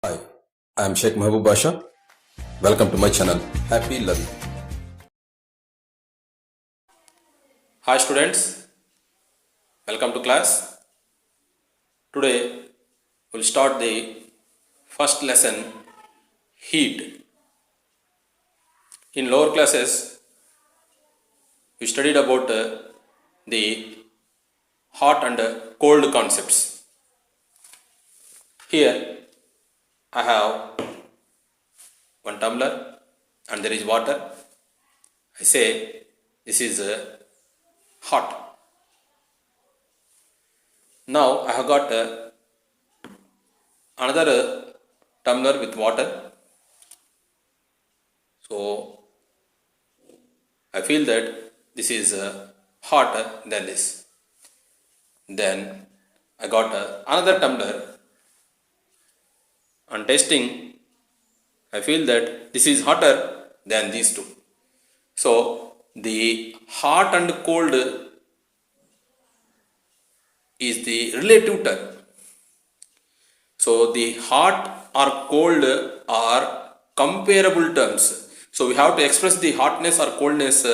Hi, I am Sheikh Mahbub Basha. Welcome to my channel. Happy Learning. Hi students, welcome to class. Today we'll start the first lesson, heat. In lower classes we studied about the hot and cold concepts. Here I have one tumbler and there is water. I say this is hot. Now I have got another tumbler with water. So I feel that this is hotter than this. Then I got another tumbler. On testing, I feel that this is hotter than these two. So the hot and cold is the relative term. So the hot or cold are comparable terms. So we have to express the hotness or coldness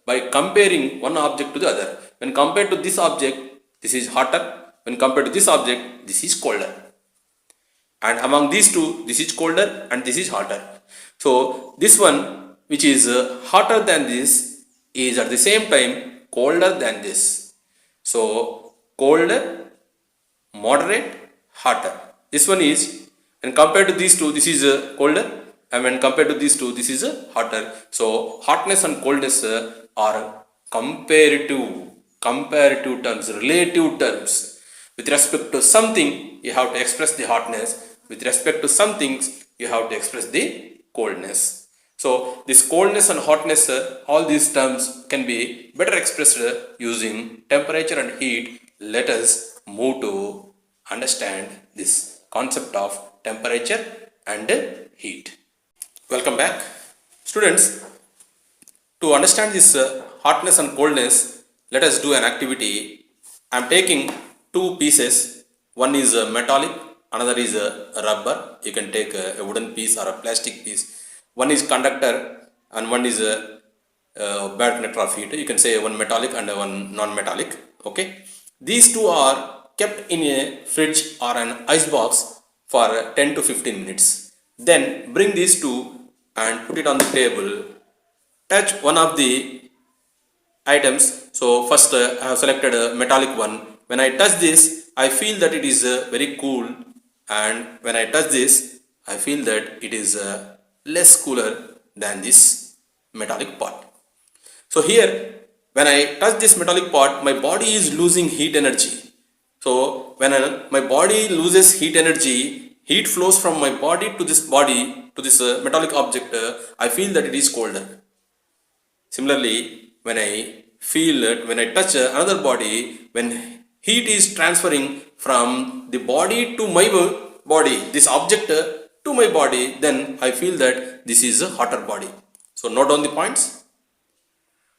by comparing one object to the other. When compared to this object, this is hotter. When compared to this object, this is colder. And among these two, this is colder and this is hotter. So this one, which is hotter than this, is at the same time colder than this. So colder, moderate, hotter. This one is, when compared to these two, this is colder, and when compared to these two, this is hotter. So hotness and coldness are comparative terms, relative terms. With respect to something, you have to express the hotness. With respect to some things, you have to express the coldness. So this coldness and hotness, all these terms can be better expressed using temperature and heat. Let us move to understand this concept of temperature and heat. Welcome back. Students, to understand this hotness and coldness, let us do an activity. I am taking two pieces. One is metallic, another is rubber. You can take a wooden piece or a plastic piece. One is conductor and one is bad conductor of heat. You can say one metallic and one non-metallic. Okay. These two are kept in a fridge or an ice box for 10 to 15 minutes. Then bring these two and put it on the table. Touch one of the items. So first I have selected a metallic one. When I touch this, I feel that it is very cool, and when I touch this, I feel that it is less cooler than this metallic pot. So here, when I touch this metallic pot, my body is losing heat energy. So when my body loses heat energy, heat flows from my body to this metallic object. I feel that it is colder. Similarly, when I touch another body, when heat is transferring from the body to my body, this object to my body, then I feel that this is a hotter body. So note down the points.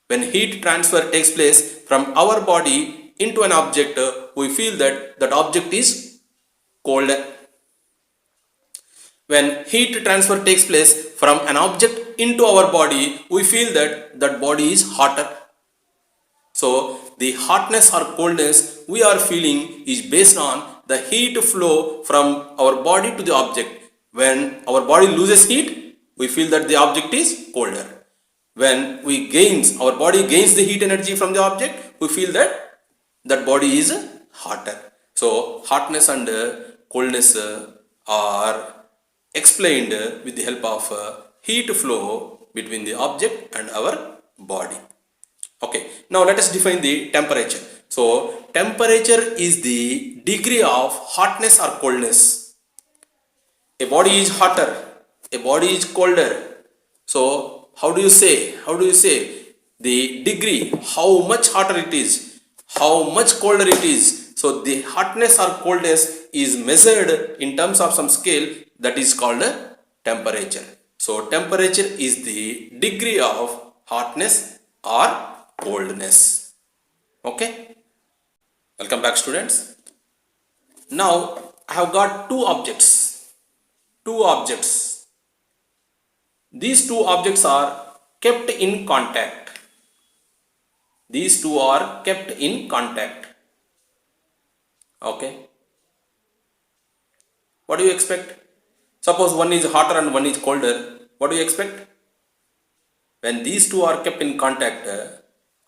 When heat transfer takes place from our body into an object, we feel that that object is colder. When heat transfer takes place from an object into our body, we feel that that body is hotter. So the hotness or coldness we are feeling is based on the heat flow from our body to the object. When our body loses heat, we feel that the object is colder. When our body gains the heat energy from the object, we feel that that body is hotter. So hotness and coldness are explained with the help of heat flow between the object and our body. Okay, now let us define the temperature. So temperature is the degree of hotness or coldness. A body is hotter, a body is colder. So how do you say the degree, how much hotter it is, how much colder it is? So the hotness or coldness is measured in terms of some scale that is called temperature. So temperature is the degree of hotness or coldness. Okay, welcome back students. Now I have got two objects. two objects. These two objects are kept in contact. These two are kept in contact. Okay. What do you expect? Suppose one is hotter and one is colder. What do you expect? When these two are kept in contact,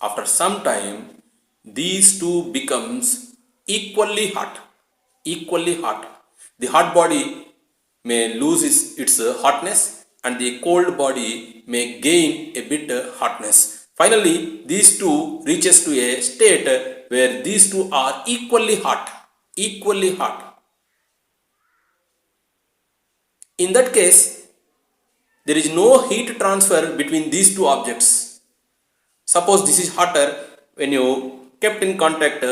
after some time, these two becomes equally hot. Equally hot. The hot body may lose its hotness and the cold body may gain a bit hotness. Finally, these two reaches to a state where these two are equally hot. Equally hot. In that case, there is no heat transfer between these two objects. Suppose this is hotter. When you kept in contact,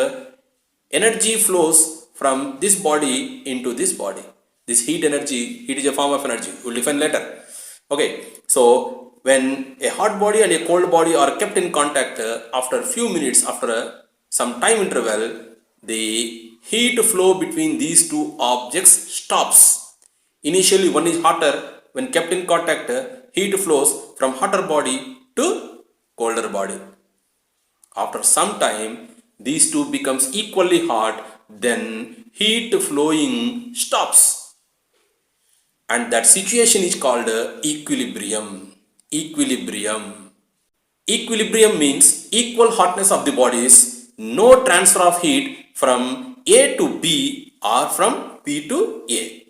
energy flows from this body into this body. This heat is a form of energy. We'll define later. Okay, so when a hot body and a cold body are kept in contact, after a few minutes, after some time interval, the heat flow between these two objects stops. Initially, one is hotter. When kept in contact, heat flows from hotter body to colder body. After some time, these two becomes equally hot. Then heat flowing stops. And that situation is called equilibrium. Equilibrium. Equilibrium means equal hotness of the bodies, no transfer of heat from A to B or from B to A.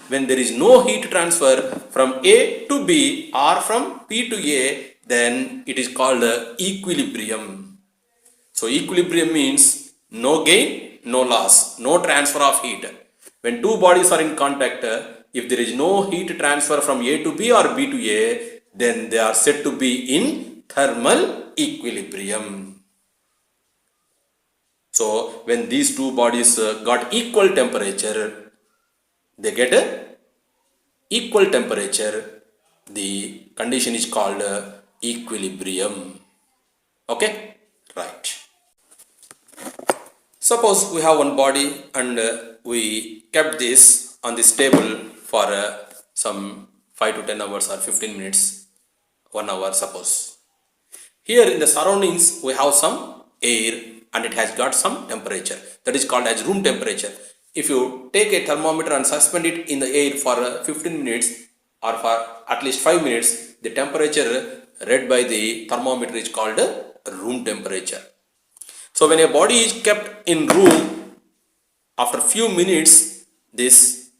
When there is no heat transfer from A to B or from B to A, then it is called equilibrium. So equilibrium means no gain, no loss, no transfer of heat. When two bodies are in contact, if there is no heat transfer from A to B or B to A, then they are said to be in thermal equilibrium. So when these two bodies got equal temperature, they get equal temperature. The condition is called equilibrium. Okay, right. Suppose we have one body and we kept this on this table for some 5 to 10 hours or 15 minutes, 1 hour suppose. Here in the surroundings we have some air and it has got some temperature, that is called as room temperature. If you take a thermometer and suspend it in the air for 15 minutes or for at least 5 minutes, the temperature read by the thermometer is called room temperature. So when a body is kept in room, after few minutes, this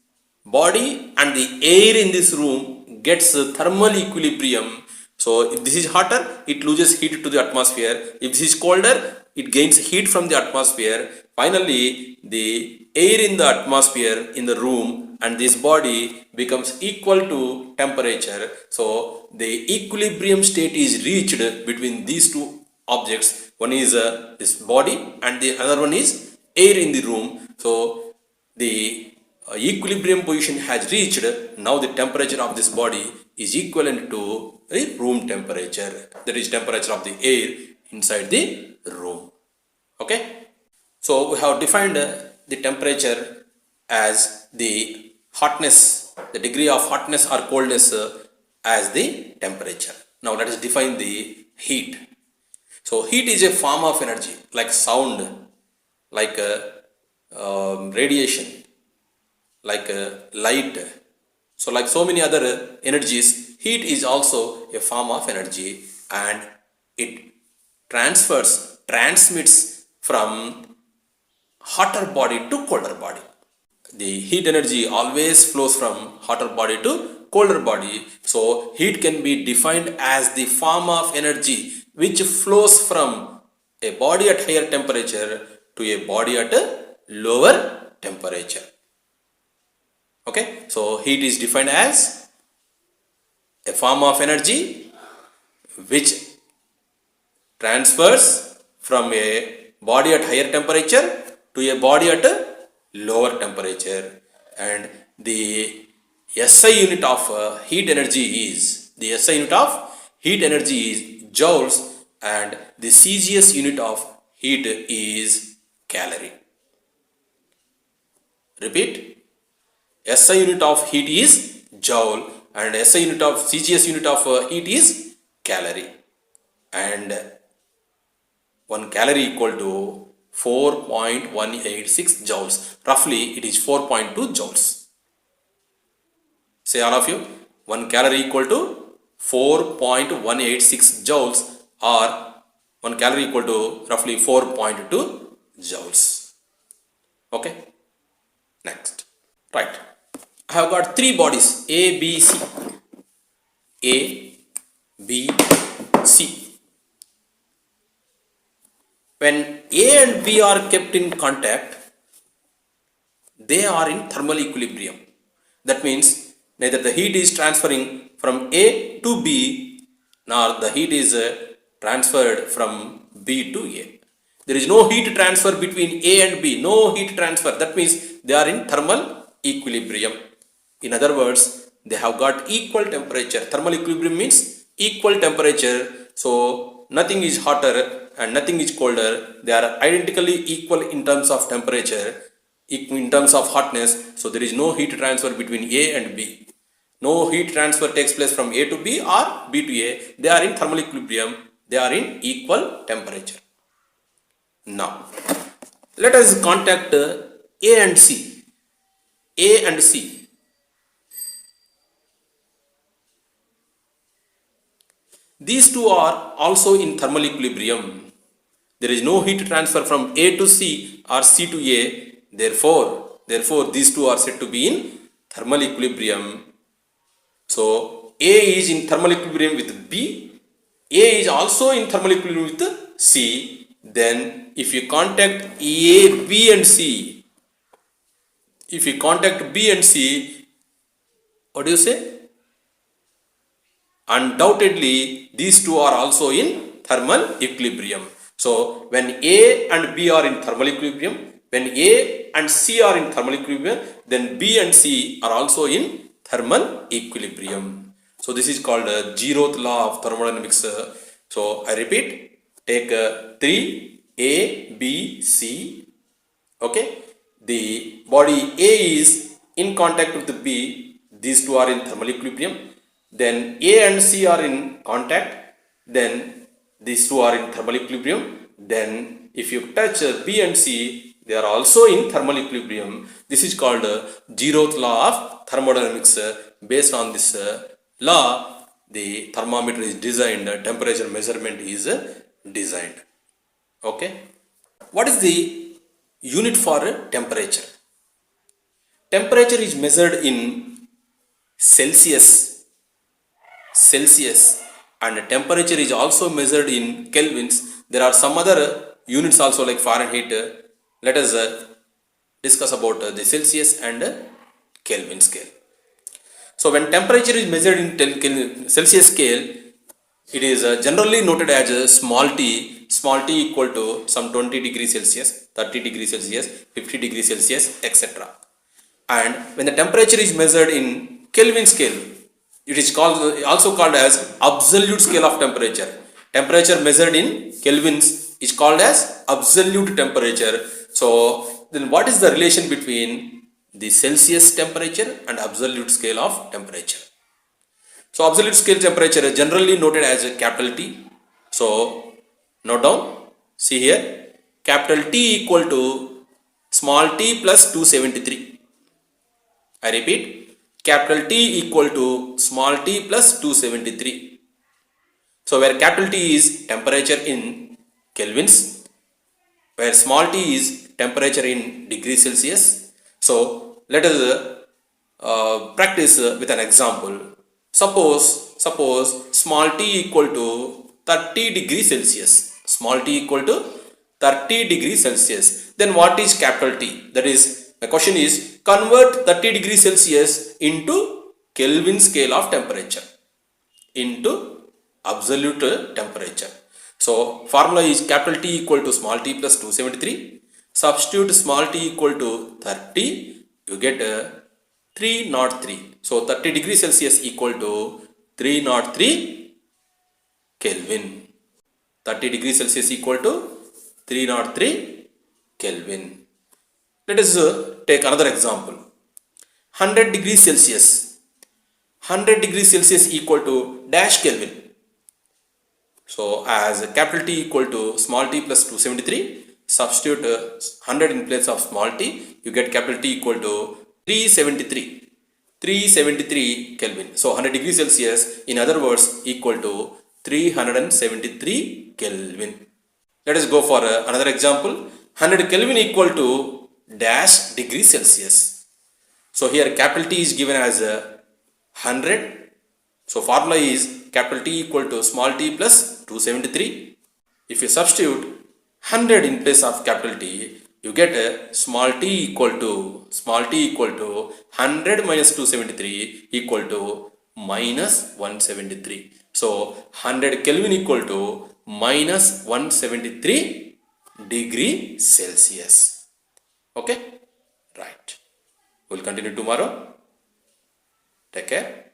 body and the air in this room gets thermal equilibrium. So if this is hotter, it loses heat to the atmosphere. If this is colder, it gains heat from the atmosphere. Finally, the air in the atmosphere in the room and this body becomes equal to temperature. So the equilibrium state is reached between these two objects. One is this body and the other one is air in the room. So the equilibrium position has reached. Now the temperature of this body is equivalent to the room temperature, that is temperature of the air inside the room. Okay, so we have defined the temperature as the hotness, the degree of hotness or coldness as the temperature. Now let us define the heat. So heat is a form of energy like sound, like radiation, like light. So like so many other energies, heat is also a form of energy and it transmits from hotter body to colder body. The heat energy always flows from hotter body to colder body. So heat can be defined as the form of energy which flows from a body at higher temperature to a body at a lower temperature. Okay, so heat is defined as a form of energy which transfers from a body at higher temperature to a body at a lower temperature, and the SI unit of heat energy is joules, and the CGS unit of heat is calorie. Repeat, SI unit of heat is joule, and SI unit of CGS unit of heat is calorie, and 1 calorie equal to 4.186 joules. Roughly it is 4.2 joules. Say all of you, 1 calorie equal to 4.186 joules, or 1 calorie equal to roughly 4.2 joules. Okay, next. Right, I have got 3 bodies A, B, C. A, B, C. When A and B are kept in contact, they are in thermal equilibrium. That means neither the heat is transferring from A to B, nor the heat is transferred from B to A. There is no heat transfer between A and B, no heat transfer. That means they are in thermal equilibrium. In other words, they have got equal temperature. Thermal equilibrium means equal temperature. So nothing is hotter and nothing is colder. They are identically equal in terms of temperature, in terms of hotness. So there is no heat transfer between A and B. No heat transfer takes place from A to B or B to A. They are in thermal equilibrium. They are in equal temperature. Now, let us contact A and C. A and C. These two are also in thermal equilibrium. There is no heat transfer from A to C or C to A. Therefore, these two are said to be in thermal equilibrium. So, A is in thermal equilibrium with B. A is also in thermal equilibrium with C. Then, if you contact A, B and C, what do you say? Undoubtedly, these two are also in thermal equilibrium. So, when A and B are in thermal equilibrium, when A and C are in thermal equilibrium, then B and C are also in thermal equilibrium. So, this is called a zeroth law of thermodynamics. So, I repeat, take 3 A, B, C. Okay, the body A is in contact with the B. These two are in thermal equilibrium. Then A and C are in contact. Then these two are in thermal equilibrium. Then if you touch B and C, they are also in thermal equilibrium. This is called zeroth law of thermodynamics. Based on this law, the thermometer is designed, temperature measurement is designed. Okay. What is the unit for temperature? Temperature is measured in Celsius, and temperature is also measured in kelvins. There are some other units also like Fahrenheit. Let us discuss about the Celsius and Kelvin scale. So when temperature is measured in Celsius scale, it is generally noted as small t equal to some 20 degrees Celsius, 30 degrees Celsius, 50 degrees Celsius, etc. And when the temperature is measured in Kelvin scale, it is also called as absolute scale of temperature. Temperature measured in kelvins is called as absolute temperature. So then what is the relation between the Celsius temperature and absolute scale of temperature? So absolute scale temperature is generally noted as a capital T. So note down, see here, capital T equal to small t plus 273. I repeat, capital T equal to small t plus 273. So where capital T is temperature in kelvins, where small t is temperature in degrees Celsius. So let us practice with an example. Suppose small t equal to 30 degrees Celsius. Small t equal to 30 degrees Celsius. Then what is capital T? That is, my question is, convert 30 degrees Celsius into Kelvin scale of temperature into absolute temperature. So formula is capital T equal to small t plus 273. Substitute small t equal to 30. You get 303. So 30 degrees Celsius equal to 303 Kelvin. 30 degrees Celsius equal to 303 Kelvin. Let us take another example. 100 degrees Celsius. 100 degrees Celsius equal to dash Kelvin. So as capital T equal to small t plus 273, substitute 100 in place of small t, you get capital T equal to 373 Kelvin. So 100 degrees Celsius, in other words, equal to 373 Kelvin. Let us go for another example. 100 Kelvin equal to dash degree Celsius. So here capital T is given as 100. So formula is capital T equal to small t plus 273. If you substitute 100 in place of capital T, you get a small t equal to 100 minus 273 equal to minus 173. So 100 Kelvin equal to minus 173 degree Celsius. Okay, right. We'll continue tomorrow. Take care.